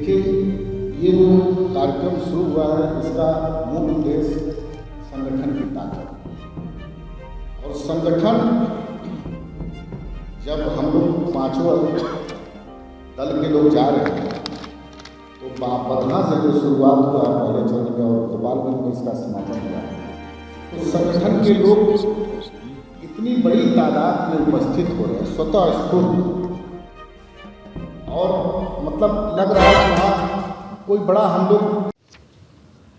देखिए, ये जो कार्यक्रम शुरू हुआ है, इसका मूल उद्देश्य संगठन की ताकत और संगठन। जब हम लोग पांचों दल के लोग जा रहे हैं तो बधना से जो शुरुआत हुआ पहले चरण में और गोपालगंज में इसका समापन हुआ, तो संगठन के लोग इतनी बड़ी तादाद में उपस्थित हो रहे हैं, स्वतः स्फूर्त, और मतलब लग रहा है वहाँ कोई बड़ा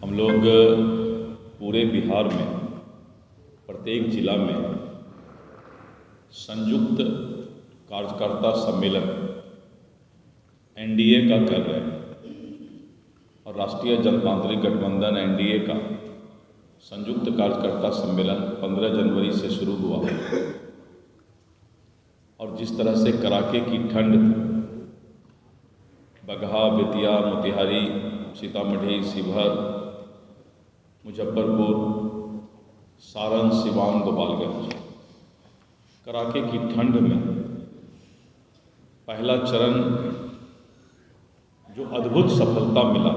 हम लोग पूरे बिहार में प्रत्येक जिला में संयुक्त कार्यकर्ता सम्मेलन एनडीए का कर रहे हैं और राष्ट्रीय जनतांत्रिक गठबंधन एनडीए का संयुक्त कार्यकर्ता सम्मेलन 15 जनवरी से शुरू हुआ और जिस तरह से कड़ाके की ठंड बगहा, बेतिया, मोतिहारी, सीतामढ़ी, शिवहर, मुजफ्फरपुर, सारण, सिवान, गोपालगंज, कड़ाके की ठंड में पहला चरण जो अद्भुत सफलता मिला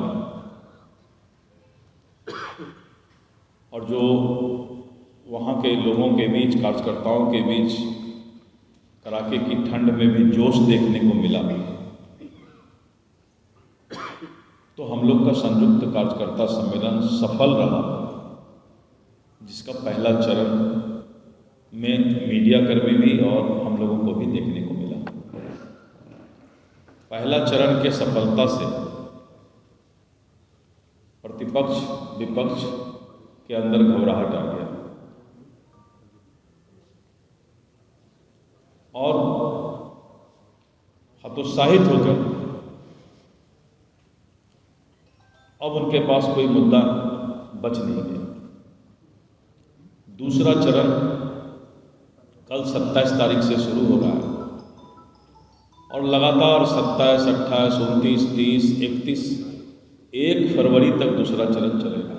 और जो वहाँ के लोगों के बीच, कार्यकर्ताओं के बीच कड़ाके की ठंड में भी जोश देखने को मिला, तो हम लोग का संयुक्त कार्यकर्ता सम्मेलन सफल रहा, जिसका पहला चरण में मीडिया कर्मी भी और हम लोगों को भी देखने को मिला। पहला चरण के सफलता से प्रतिपक्ष विपक्ष के अंदर घबराहट आ गया और हतोत्साहित होकर अब उनके पास कोई मुद्दा बच नहीं गया। दूसरा चरण कल 27 तारीख से शुरू हो रहा है और लगातार 27, 28, 29, 30, 31, 1 फरवरी तक दूसरा चरण चलेगा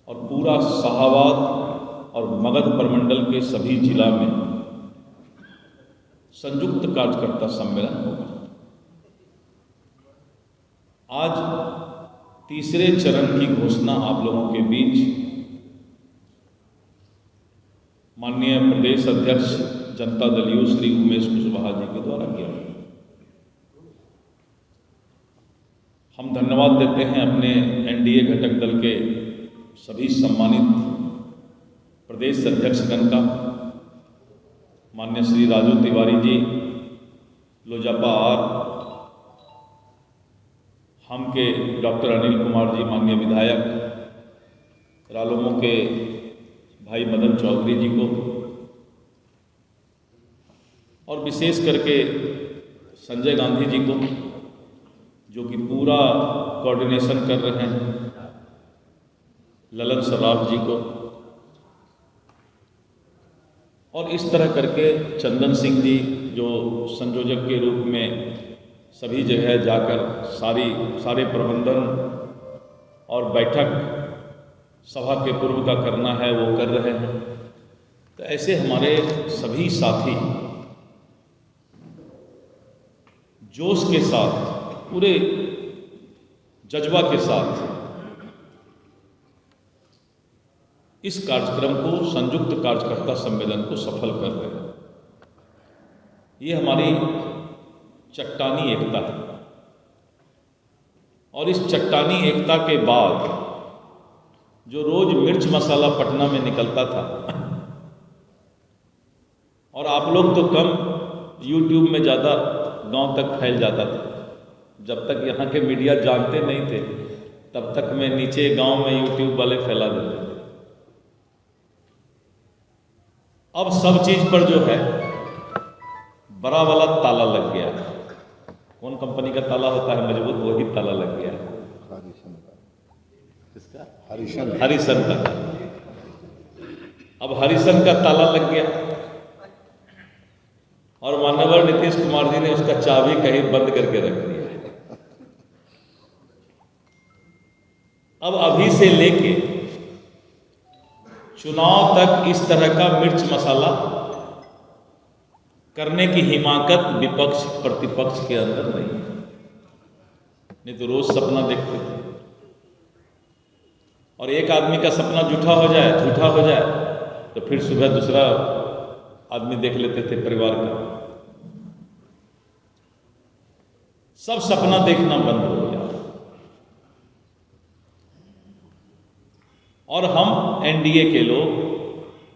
और पूरा शाहाबाद और मगध प्रमंडल के सभी जिला में संयुक्त कार्यकर्ता सम्मेलन होगा। आज तीसरे चरण की घोषणा आप लोगों के बीच माननीय प्रदेश अध्यक्ष जनता दल यू श्री उमेश कुशवाहा जी के द्वारा किया। हम धन्यवाद देते हैं अपने एनडीए घटक दल के सभी सम्मानित प्रदेश अध्यक्षगण का, माननीय श्री राजू तिवारी जी, लोजपा आर, हम के डॉक्टर अनिल कुमार जी माननीय विधायक, रालोमो के भाई मदन चौधरी जी को, और विशेष करके संजय गांधी जी को जो कि पूरा कोऑर्डिनेशन कर रहे हैं, ललन सराफ जी को, और इस तरह करके चंदन सिंह जी जो संयोजक के रूप में सभी जगह जाकर सारे प्रबंधन और बैठक सभा के पूर्व का करना है वो कर रहे हैं। तो ऐसे हमारे सभी साथी जोश के साथ, पूरे जज्बा के साथ इस कार्यक्रम को, संयुक्त कार्यकर्ता सम्मेलन को सफल कर रहे हैं। ये हमारी चट्टानी एकता है और इस चट्टानी एकता के बाद जो रोज मिर्च मसाला पटना में निकलता था और आप लोग तो कम, यूट्यूब में ज़्यादा गांव तक फैल जाता था। जब तक यहाँ के मीडिया जानते नहीं थे तब तक मैं नीचे गांव में यूट्यूब वाले फैला देते थे। अब सब चीज़ पर जो है बड़ा वाला ताला लग गया है। कौन कंपनी का ताला होता है मजबूत, वही ताला लग गया है। किसका? हरिसन का। अब हरिसन का ताला लग गया और माननीय नीतीश कुमार जी ने उसका चाबी कहीं बंद करके रख दिया। अब अभी से लेके चुनाव तक इस तरह का मिर्च मसाला करने की हिमाकत विपक्ष प्रतिपक्ष के अंदर नहीं है। नहीं तो रोज सपना देखते थे। और एक आदमी का सपना झूठा हो जाए तो फिर सुबह दूसरा आदमी देख लेते थे परिवार का। सब सपना देखना बंद हो गया और हम एनडीए के लोग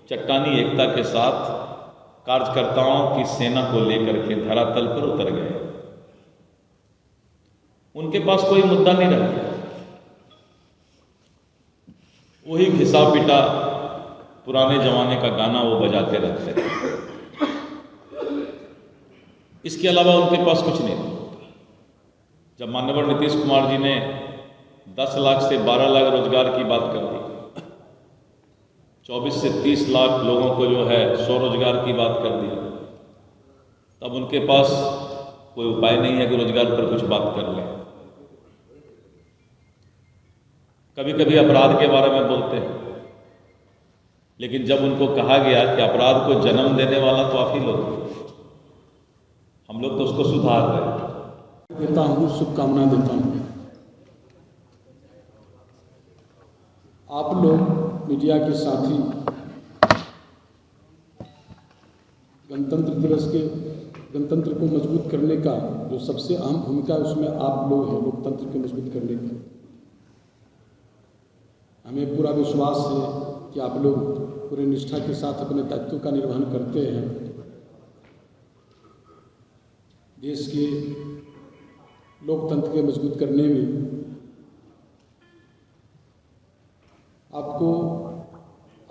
चट्टानी एकता के साथ कार्यकर्ताओं की सेना को लेकर के धरातल पर उतर गए। उनके पास कोई मुद्दा नहीं रह गया। वही घिसा पिटा पुराने जमाने का गाना वो बजाते रहते थे। इसके अलावा उनके पास कुछ नहीं था। जब माननीय नीतीश कुमार जी ने 10 लाख से 12 लाख रोजगार की बात कर दी, 24 से 30 लाख लोगों को जो है स्वरोजगार की बात कर दी, तब उनके पास कोई उपाय नहीं है कि रोजगार पर कुछ बात कर लें। कभी कभी अपराध के बारे में बोलते हैं, लेकिन जब उनको कहा गया कि अपराध को जन्म देने वाला तो आप ही लोग, हम लोग तो उसको सुधार रहे हैं। देता हूँ, शुभकामनाएं देता हूँ। आप लोग मीडिया के साथी गणतंत्र को मजबूत करने का जो सबसे अहम भूमिका है उसमें आप लोग हैं, लोकतंत्र को मजबूत करने की। हमें पूरा विश्वास है कि आप लोग पूरे निष्ठा के साथ अपने दायित्व का निर्वहन करते हैं। देश के लोकतंत्र के मजबूत करने में आपको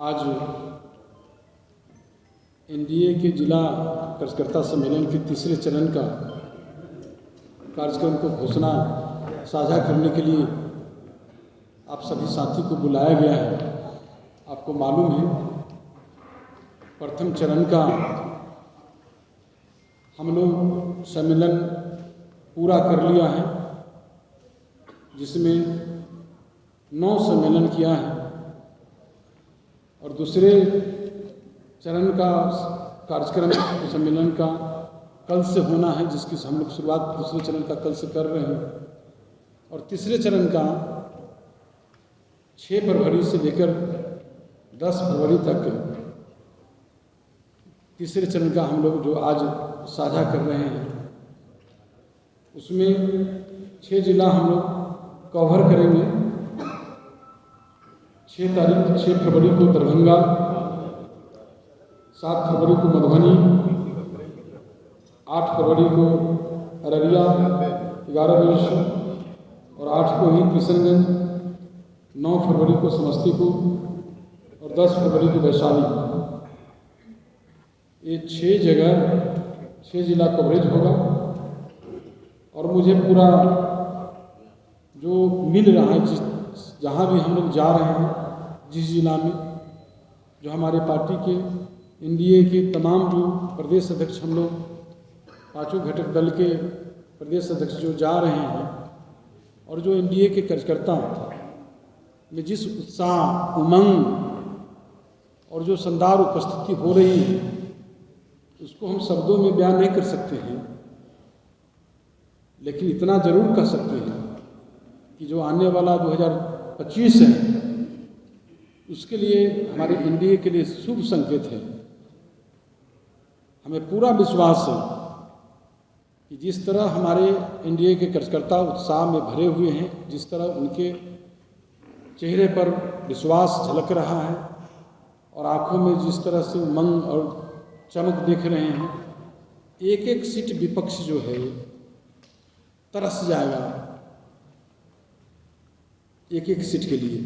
आज एनडीए के जिला कार्यकर्ता सम्मेलन के तीसरे चरण का कार्यक्रम को घोषणा साझा करने के लिए आप सभी साथी को बुलाया गया है। आपको मालूम है प्रथम चरण का हम लोग सम्मेलन पूरा कर लिया है, जिसमें 9 सम्मेलन किया है और दूसरे चरण का कार्यक्रम सम्मेलन का कल से होना है, जिसकी हम लोग शुरुआत दूसरे चरण का कल से कर रहे हैं। और तीसरे चरण का 6 फरवरी से लेकर 10 फरवरी तक तीसरे चरण का हम लोग जो आज साझा कर रहे हैं, उसमें 6 जिला हम लोग कवर करेंगे। 6 फरवरी को दरभंगा, 7 फरवरी को मधुबनी, 8 फरवरी को अररिया, 11 और 8 को ही किशनगंज, 9 फरवरी को समस्तीपुर और 10 फरवरी को वैशाली। ये 6 जगह 6 जिला कवरेज होगा और मुझे पूरा जो मिल रहा है, जहाँ भी हम लोग जा रहे हैं, जिस जिला में जो हमारे पार्टी के एनडीए के तमाम जो प्रदेश अध्यक्ष हम लोग 5 घटक दल के प्रदेश अध्यक्ष जो जा रहे हैं और जो एनडीए के कार्यकर्ता में जिस उत्साह, उमंग और जो शानदार उपस्थिति हो रही है, उसको हम शब्दों में बयान नहीं कर सकते हैं, लेकिन इतना जरूर कह सकते हैं कि जो आने वाला 2025 है, उसके लिए हमारे एनडीए के लिए शुभ संकेत है। हमें पूरा विश्वास है कि जिस तरह हमारे एनडीए के कार्यकर्ता उत्साह में भरे हुए हैं, जिस तरह उनके चेहरे पर विश्वास झलक रहा है और आंखों में जिस तरह से उमंग और चमक देख रहे हैं, एक एक सीट विपक्ष जो है तरस जाएगा एक एक सीट के लिए।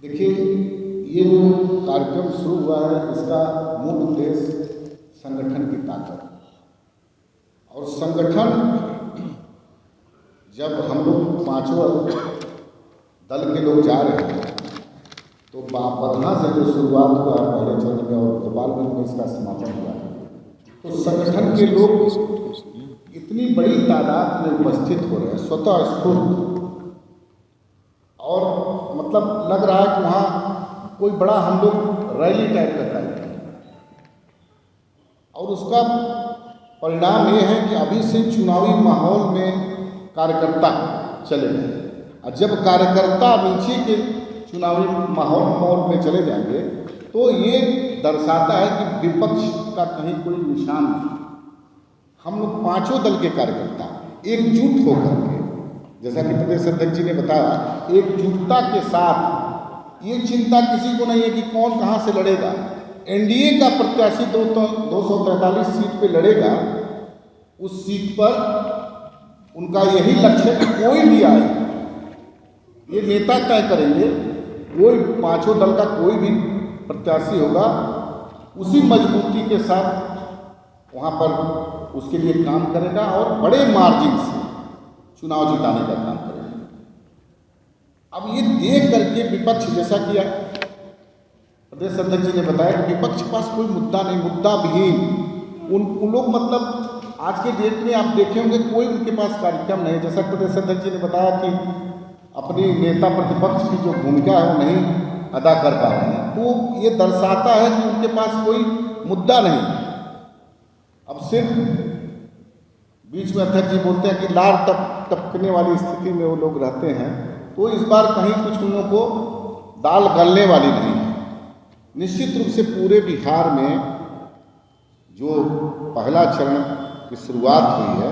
देखिए, ये जो कार्यक्रम शुरू हुआ है, इसका मूल उद्देश्य संगठन की ताकत और संगठन, जब हम लोग 5 दल के लोग जा रहे हैं तो बधना से जो शुरुआत हुआ है पहले चरण में और गोपालगंज में इसका समापन हुआ है, तो संगठन के लोग इतनी बड़ी तादाद में उपस्थित हो रहे हैं, स्वतः स्फूर्त, और मतलब लग रहा है कि वहाँ कोई बड़ा हम लोग रैली टाइप का कार्यक्रम, और उसका परिणाम ये है कि अभी से चुनावी माहौल में कार्यकर्ता चले गए, और जब कार्यकर्ता नीचे के चुनावी माहौल में चले जाएंगे तो ये दर्शाता है कि विपक्ष का कहीं कोई निशान नहीं। हम लोग पांचों दल के कार्यकर्ता एकजुट होकर के, जैसा कि प्रदेश अध्यक्ष जी ने बताया, एकजुटता के साथ, ये चिंता किसी को नहीं है कि कौन कहाँ से लड़ेगा। एनडीए का प्रत्याशी 243 सीट पे लड़ेगा, उस सीट पर उनका यही लक्ष्य है कि कोई भी आए, ये नेता तय करेंगे, कोई पांचों दल का कोई भी प्रत्याशी होगा, उसी मजबूती के साथ वहाँ पर उसके लिए काम करेगा और बड़े मार्जिन से चुनाव जिताने का काम करेगा। अब ये देख करके विपक्ष, जैसा कि प्रदेश अध्यक्ष जी ने बताया कि विपक्ष के पास कोई मुद्दा नहीं, मुद्दा विहीन उन लोग, मतलब आज के डेट में आप देखे होंगे कोई उनके पास कार्यक्रम नहीं। जैसा प्रदेश अध्यक्ष जी ने बताया कि अपनी नेता प्रतिपक्ष की जो भूमिका है वो नहीं अदा कर पा रहे हैं, तो ये दर्शाता है कि उनके पास कोई मुद्दा नहीं। अब सिर्फ बीच में अध्यक्ष जी बोलते हैं कि लार टपकने वाली स्थिति में वो लोग रहते हैं, तो इस बार कहीं कुछ उन लोगों को दाल गलने वाली नहीं है। निश्चित रूप से पूरे बिहार में जो पहला चरण की शुरुआत हुई है,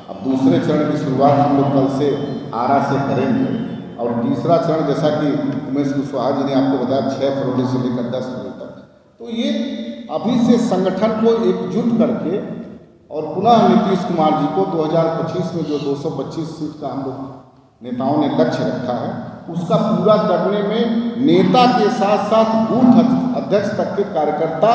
अब दूसरे चरण की शुरुआत हम लोग कल से आरा से करेंगे, और तीसरा चरण जैसा कि उमेश कुशवाहा जी ने आपको बताया 6 फरवरी से लेकर 10 फरवरी तक। तो ये अभी से संगठन को एकजुट करके और पुनः नीतीश कुमार जी को 2025 में जो 225 सीट का हम लोग नेताओं ने लक्ष्य रखा है, उसका पूरा करने में नेता के साथ साथ बूथ अध्यक्ष तक के कार्यकर्ता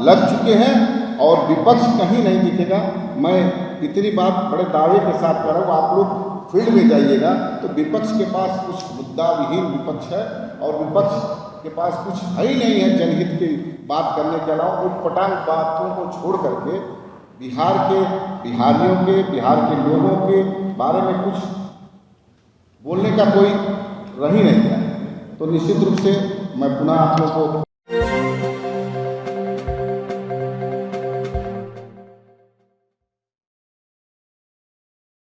लग चुके हैं और विपक्ष कहीं नहीं दिखेगा। मैं इतनी बात बड़े दावे के साथ कर रहा हूँ, आप लोग फील्ड में जाइएगा तो विपक्ष के पास कुछ मुद्दा विहीन विपक्ष है, और विपक्ष के पास कुछ है ही नहीं है जनहित की बात करने के अलावा। उटपटांग बातों को छोड़ करके बिहार के बिहारियों के, बिहार के लोगों के बारे में कुछ बोलने का कोई रह ही नहीं गया। तो निश्चित रूप से मैं पुनः आप लोगों को